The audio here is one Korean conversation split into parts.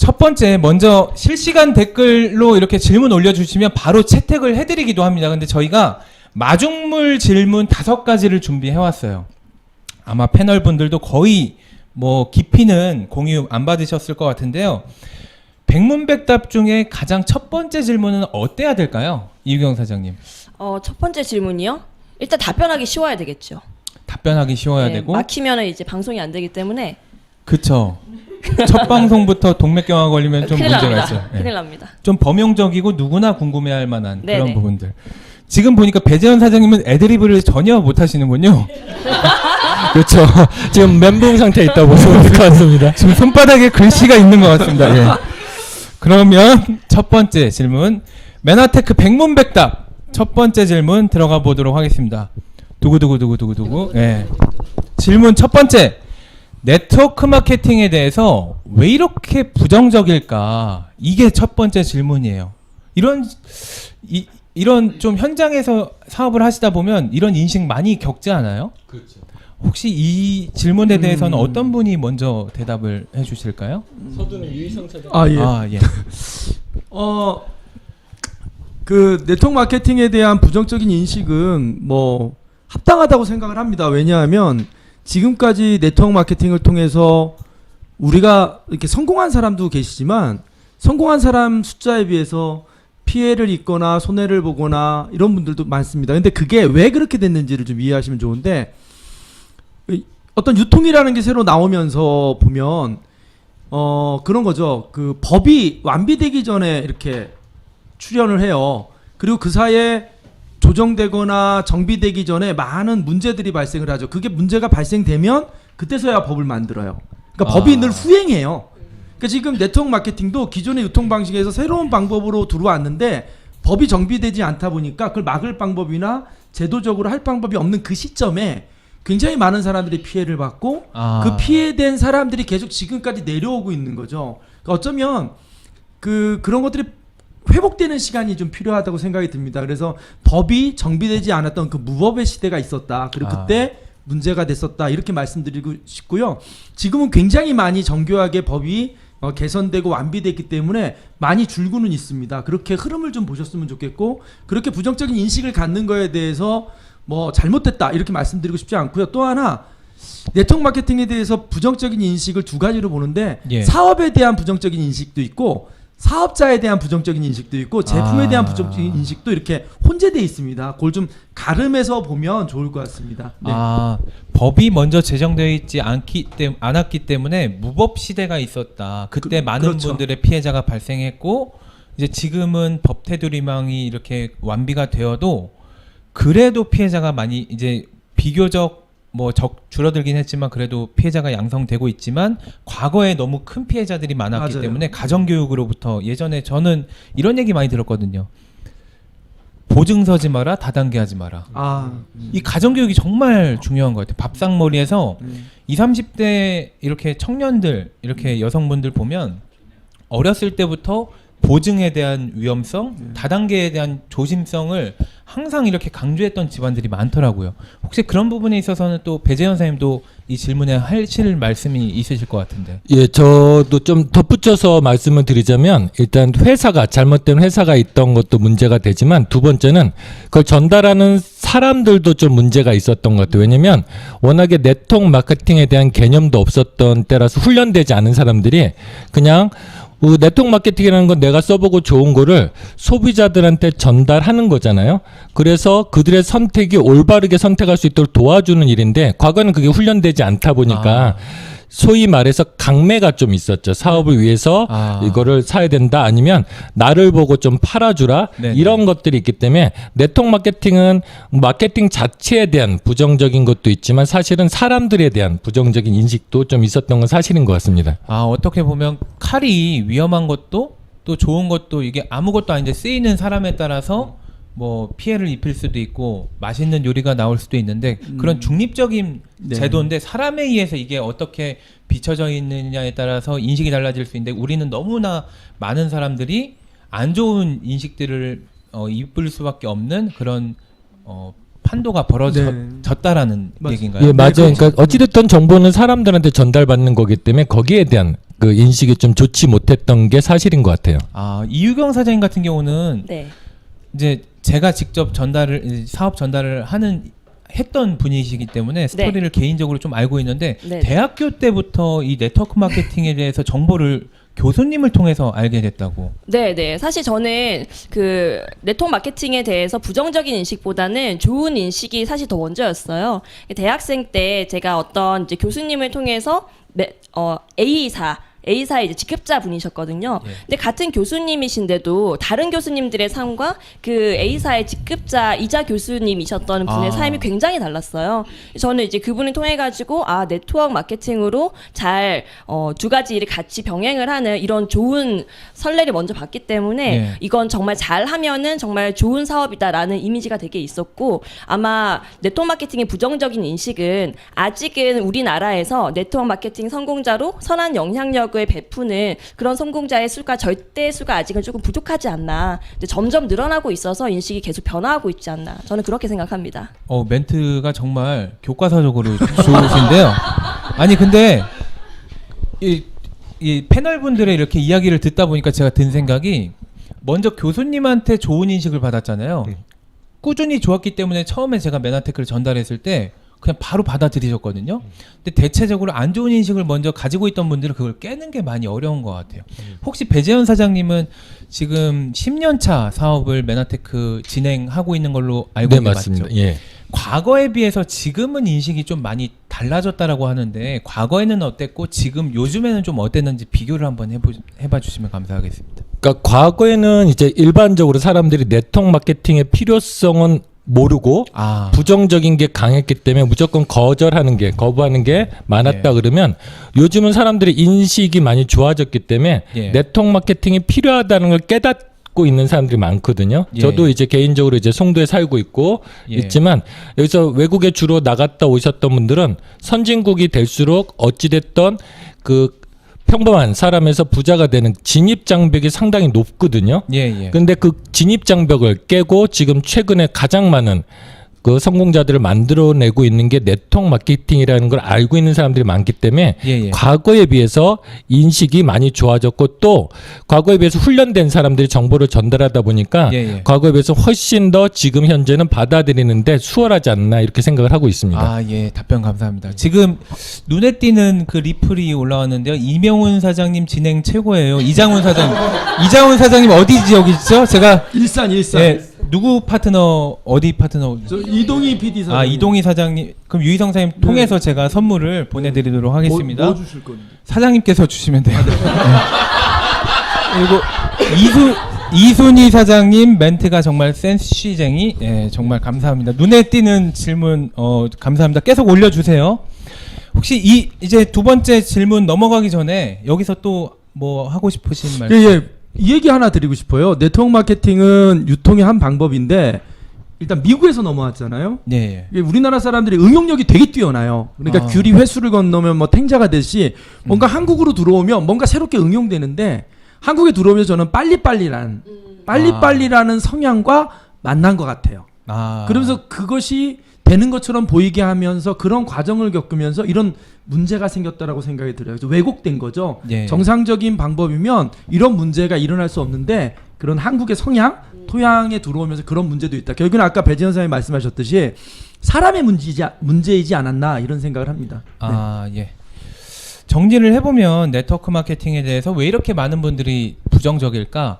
첫 번째 먼저 실시간 댓글로 이렇게 질문 올려주시면 바로 채택을 해드리기도 합니다. 근데 저희가 마중물 질문 5가지를 준비해왔어요. 아마 패널 분들도 거의 뭐 깊이는 공유 안 받으셨을 것 같은데요. 백문백답 중에 가장 첫 번째 질문은 어때야 될까요? 이유경 사장님. 첫 번째 질문이요? 일단 답변하기 쉬워야 되겠죠. 답변하기 쉬워야 네, 되고. 막히면은 이제 방송이 안 되기 때문에. 그쵸. 첫 방송부터 동맥경화 걸리면 좀 큰일 문제가 납니다. 있어요. 네. 큰일 납니다. 좀 범용적이고 누구나 궁금해할 만한 네네. 그런 부분들. 지금 보니까 배재현 사장님은 애드리브를 전혀 못 하시는군요. 그렇죠. 지금 멘붕 상태에 있다고 보시면 될 것 같습니다. 지금 손바닥에 글씨가 있는 것 같습니다. 예. 그러면 첫 번째 질문, 메나테크 백문백답 첫 번째 질문 들어가 보도록 하겠습니다. 두구두구두구두구두구. 예. 질문 첫 번째, 네트워크 마케팅에 대해서 왜 이렇게 부정적일까? 이게 첫 번째 질문이에요. 이런 좀 현장에서 사업을 하시다 보면 이런 인식 많이 겪지 않아요? 그렇죠. 혹시 이 질문에 대해서는 어떤 분이 먼저 대답을 해주실까요? 서두는 유희성 사장. 예. 그 네트워크 마케팅에 대한 부정적인 인식은 뭐 합당하다고 생각을 합니다. 왜냐하면 지금까지 네트워크 마케팅을 통해서 우리가 이렇게 성공한 사람도 계시지만 성공한 사람 숫자에 비해서 피해를 입거나 손해를 보거나 이런 분들도 많습니다. 근데 그게 왜 그렇게 됐는지를 좀 이해하시면 좋은데, 어떤 유통이라는 게 새로 나오면서 보면 그런 거죠. 그 법이 완비되기 전에 이렇게 출현을 해요. 그리고 그 사이에 조정되거나 정비되기 전에 많은 문제들이 발생을 하죠. 그게 문제가 발생되면 그때서야 법을 만들어요. 그러니까 법이 늘 후행해요. 그러니까 지금 네트워크 마케팅도 기존의 유통 방식에서 새로운 방법으로 들어왔는데 법이 정비되지 않다 보니까 그걸 막을 방법이나 제도적으로 할 방법이 없는 그 시점에 굉장히 많은 사람들이 피해를 받고 그 피해된 사람들이 계속 지금까지 내려오고 있는 거죠. 그러니까 어쩌면 그런 것들이 회복되는 시간이 좀 필요하다고 생각이 듭니다. 그래서 법이 정비되지 않았던 그 무법의 시대가 있었다. 그리고 그때 문제가 됐었다. 이렇게 말씀드리고 싶고요. 지금은 굉장히 많이 정교하게 법이 개선되고 완비됐기 때문에 많이 줄고는 있습니다. 그렇게 흐름을 좀 보셨으면 좋겠고, 그렇게 부정적인 인식을 갖는 거에 대해서 뭐 잘못됐다 이렇게 말씀드리고 싶지 않고요. 또 하나, 네트워크 마케팅에 대해서 부정적인 인식을 두 가지로 보는데, 사업에 대한 부정적인 인식도 있고 사업자에 대한 부정적인 인식도 있고 제품에 대한 부정적인 인식도 이렇게 혼재되어 있습니다. 그걸 좀 가름해서 보면 좋을 것 같습니다. 네. 법이 먼저 제정되어 있지 않았기 때문에 무법 시대가 있었다. 그때 많은 그렇죠. 분들의 피해자가 발생했고, 이제 지금은 법 테두리망이 이렇게 완비가 되어도 그래도 피해자가 많이 이제 비교적 줄어들긴 했지만 그래도 피해자가 양성되고 있지만 과거에 너무 큰 피해자들이 많았기 맞아요. 때문에 가정교육으로부터 예전에 저는 이런 얘기 많이 들었거든요. 보증 서지 마라, 다단계 하지 마라. 이 가정교육이 정말 중요한 것 같아요. 밥상머리에서 20, 30대 이렇게 청년들, 이렇게 여성분들 보면 어렸을 때부터 보증에 대한 위험성, 다단계에 대한 조심성을 항상 이렇게 강조했던 집안들이 많더라고요. 혹시 그런 부분에 있어서는 또 배재현 선생님도 이 질문에 하실 말씀이 있으실 것 같은데. 예, 저도 좀 덧붙여서 말씀을 드리자면, 일단 잘못된 회사가 있던 것도 문제가 되지만, 두 번째는 그걸 전달하는 사람들도 좀 문제가 있었던 것 같아요. 왜냐면 워낙에 네트워크 마케팅에 대한 개념도 없었던 때라서 훈련되지 않은 사람들이 그냥 네트워크 마케팅이라는 건 내가 써보고 좋은 거를 소비자들한테 전달하는 거잖아요. 그래서 그들의 선택이 올바르게 선택할 수 있도록 도와주는 일인데, 과거에는 그게 훈련되지 않다 보니까 소위 말해서 강매가 좀 있었죠. 사업을 위해서 이거를 사야 된다, 아니면 나를 보고 좀 팔아주라, 네네. 이런 것들이 있기 때문에 네트워크 마케팅은 마케팅 자체에 대한 부정적인 것도 있지만 사실은 사람들에 대한 부정적인 인식도 좀 있었던 건 사실인 것 같습니다. 어떻게 보면 칼이 위험한 것도 또 좋은 것도 이게 아무것도 아닌데 쓰이는 사람에 따라서 뭐 피해를 입힐 수도 있고 맛있는 요리가 나올 수도 있는데 그런 중립적인 제도인데 사람에 의해서 이게 어떻게 비춰져 있느냐에 따라서 인식이 달라질 수 있는데, 우리는 너무나 많은 사람들이 안 좋은 인식들을 입을 수밖에 없는 그런 판도가 벌어졌다라는 얘기인가요? 예, 맞아요. 그러니까 어찌됐든 정보는 사람들한테 전달받는 거기 때문에 거기에 대한 그 인식이 좀 좋지 못했던 게 사실인 것 같아요. 아, 이유경 사장님 같은 경우는 네. 이제 제가 직접 사업 전달을 했던 분이시기 때문에 스토리를 개인적으로 좀 알고 있는데 네. 대학교 때부터 이 네트워크 마케팅에 대해서 정보를 교수님을 통해서 알게 됐다고. 네. 사실 저는 그 네트워크 마케팅에 대해서 부정적인 인식보다는 좋은 인식이 사실 더 먼저였어요. 대학생 때 제가 어떤 이제 교수님을 통해서 A사의 이제 직급자 분이셨거든요. 예. 근데 같은 교수님이신데도 다른 교수님들의 삶과 그 A사의 직급자이자 교수님이셨던 분의 삶이 굉장히 달랐어요. 저는 이제 그분을 통해 가지고 네트워크 마케팅으로 잘 두 가지 일을 같이 병행을 하는 이런 좋은 선례를 먼저 봤기 때문에 예. 이건 정말 잘 하면은 정말 좋은 사업이다라는 이미지가 되게 있었고, 아마 네트워크 마케팅의 부정적인 인식은 아직은 우리나라에서 네트워크 마케팅 성공자로 선한 영향력을 베푸는 그런 성공자의 수가 절대 수가 아직은 조금 부족하지 않나. 근데 점점 늘어나고 있어서 인식이 계속 변화하고 있지 않나. 저는 그렇게 생각합니다. 멘트가 정말 교과서적으로 좋으신데요. 아니 근데 이 패널 분들의 이렇게 이야기를 듣다 보니까 제가 든 생각이, 먼저 교수님한테 좋은 인식을 받았잖아요. 꾸준히 좋았기 때문에 처음에 제가 메나테크를 전달했을 때 그냥 바로 받아들이셨거든요. 근데 대체적으로 안 좋은 인식을 먼저 가지고 있던 분들은 그걸 깨는 게 많이 어려운 것 같아요. 혹시 배재현 사장님은 지금 10년차 사업을 메나테크 진행하고 있는 걸로 알고 네, 있는데 맞습니다. 맞죠? 예. 과거에 비해서 지금은 인식이 좀 많이 달라졌다라고 하는데 과거에는 어땠고 지금 요즘에는 좀 어땠는지 비교를 한번 해봐 주시면 감사하겠습니다. 그러니까 과거에는 이제 일반적으로 사람들이 네트워크 마케팅의 필요성은 모르고 부정적인 게 강했기 때문에 무조건 거부하는 게 많았다. 예. 그러면 요즘은 사람들이 인식이 많이 좋아졌기 때문에 예. 네트워크 마케팅이 필요하다는 걸 깨닫고 있는 사람들이 많거든요. 예. 저도 이제 개인적으로 이제 송도에 살고 있고 예. 있지만 여기서 외국에 주로 나갔다 오셨던 분들은 선진국이 될수록 어찌됐던 그 평범한 사람에서 부자가 되는 진입 장벽이 상당히 높거든요. 예. 근데 그 진입 장벽을 깨고 지금 최근에 가장 많은 그 성공자들을 만들어내고 있는 게 네트워크 마케팅이라는 걸 알고 있는 사람들이 많기 때문에 예. 과거에 비해서 인식이 많이 좋아졌고, 또 과거에 비해서 훈련된 사람들이 정보를 전달하다 보니까 예. 과거에 비해서 훨씬 더 지금 현재는 받아들이는데 수월하지 않나 이렇게 생각을 하고 있습니다. 예. 답변 감사합니다. 지금 눈에 띄는 그 리플이 올라왔는데요. 이명훈 사장님 진행 최고예요. 이장훈 사장님 어디 지역이죠? 제가 일산. 예, 누구 파트너, 어디 파트너? 저 이동희 PD 사장. 이동희 사장님. 그럼 유희성 사장님 통해서 제가 선물을 보내드리도록 하겠습니다. 뭐 주실 건데? 사장님께서 주시면 돼요. 그리고 이순희 사장님 멘트가 정말 센스쟁이. 예, 정말 감사합니다. 눈에 띄는 질문 감사합니다. 계속 올려주세요. 혹시 이제 두 번째 질문 넘어가기 전에 여기서 또 뭐 하고 싶으신 말씀? 예. 이 얘기 하나 드리고 싶어요. 네트워크 마케팅은 유통의 한 방법인데 일단 미국에서 넘어왔잖아요. 네. 이게 우리나라 사람들이 응용력이 되게 뛰어나요. 그러니까 귤이 회수를 건너면 뭐 탱자가 되듯이 뭔가 한국으로 들어오면 뭔가 새롭게 응용되는데, 한국에 들어오면 저는 빨리빨리라는 성향과 만난 것 같아요. 그러면서 그것이 되는 것처럼 보이게 하면서 그런 과정을 겪으면서 이런 문제가 생겼다라고 생각이 들어요. 그래서 왜곡된 거죠. 예. 정상적인 방법이면 이런 문제가 일어날 수 없는데 그런 한국의 성향, 토양에 들어오면서 그런 문제도 있다. 결국은 아까 배지현 선생님이 말씀하셨듯이 사람의 문제이지 않았나 이런 생각을 합니다. 예. 정리를 해보면 네트워크 마케팅에 대해서 왜 이렇게 많은 분들이 부정적일까?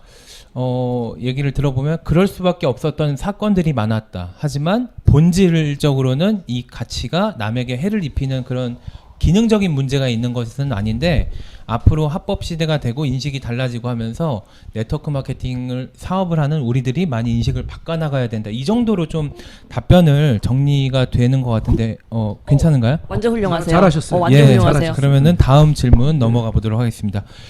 얘기를 들어보면 그럴 수밖에 없었던 사건들이 많았다. 하지만 본질적으로는 이 가치가 남에게 해를 입히는 그런 기능적인 문제가 있는 것은 아닌데, 앞으로 합법 시대가 되고 인식이 달라지고 하면서 네트워크 마케팅을 사업을 하는 우리들이 많이 인식을 바꿔나가야 된다. 이 정도로 좀 답변을 정리가 되는 것 같은데 괜찮은가요? 완전 훌륭하세요. 잘하셨어요. 완전 훌륭하세요. 그러면은 다음 질문 넘어가 보도록 하겠습니다.